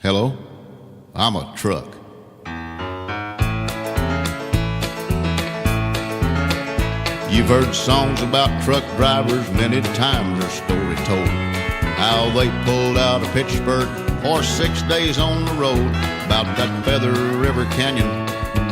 Hello, I'm a truck. You've heard songs about truck drivers, many times their story told. How they pulled out of Pittsburgh for 6 days on the road, about that Feather River Canyon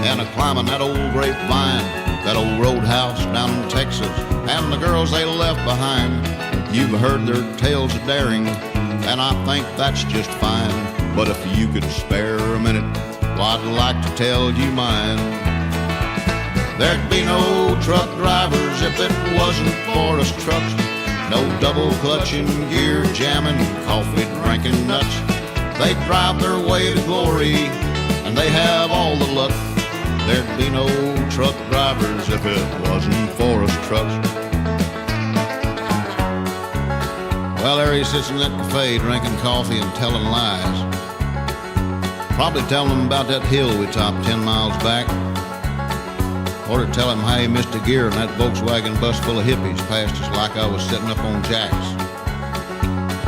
and a climbing that old grapevine, that old roadhouse down in Texas, and the girls they left behind. You've heard their tales of daring, and I think that's just fine. But if you could spare a minute, well, I'd like to tell you mine. There'd be no truck drivers if it wasn't for us trucks. No double clutching, gear jamming, coffee drinking nuts. They drive their way to glory, and they have all the luck. There'd be no truck drivers if it wasn't for us trucks. Well, there he sits in that cafe drinking coffee and telling lies. Probably telling them about that hill we topped 10 miles back. Or to tell him how he missed a gear in that Volkswagen bus full of hippies passed us like I was sitting up on jacks.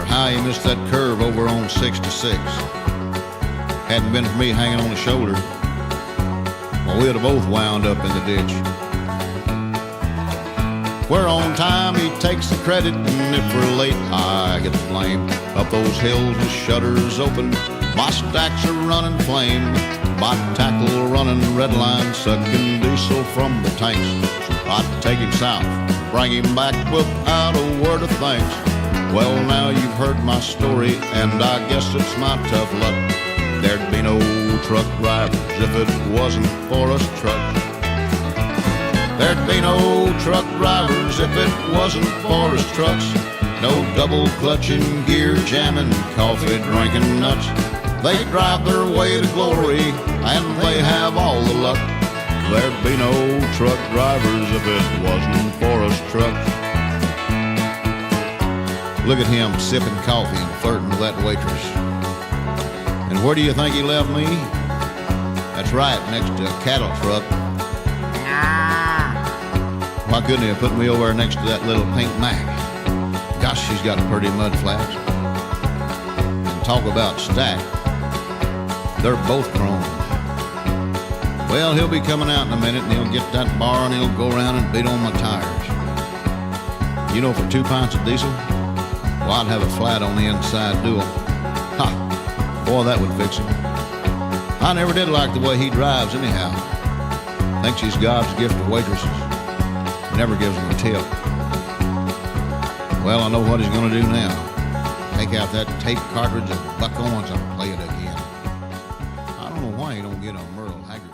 Or how he missed that curve over on 66. Hadn't been for me hanging on the shoulder, well, we'd have both wound up in the ditch. We're on time, he takes the credit, and if we're late, I get the blame. Up those hills with shutters open, my stacks are running flame. My tackle running red line, sucking diesel from the tanks. I'd take him south, bring him back without a word of thanks. Well, now you've heard my story, and I guess it's my tough luck. There'd be no truck drivers if it wasn't for us trucks. There'd be no truck drivers if it wasn't for us trucks. No double clutching, gear jamming, coffee drinking nuts. They drive their way to glory, and they have all the luck. There'd be no truck drivers if it wasn't for us trucks. Look at him sipping coffee and flirting with that waitress. And where do you think he left me? That's right, next to a cattle truck. Why couldn't he have put me over there next to that little pink Mac? Gosh, she's got a pretty mud flaps. And talk about stacked. They're both chrome. Well, he'll be coming out in a minute, and he'll get that bar, and he'll go around and beat on my tires. You know, for 2 pints of diesel, well, I'd have a flat on the inside dual. Ha! Boy, that would fix him. I never did like the way he drives anyhow. Thinks he's God's gift to waitresses. Never gives them a tip. Well, I know what he's going to do now. Take out that tape cartridge of Buck Owens and play it again. I don't know why he don't get a Merle Haggard.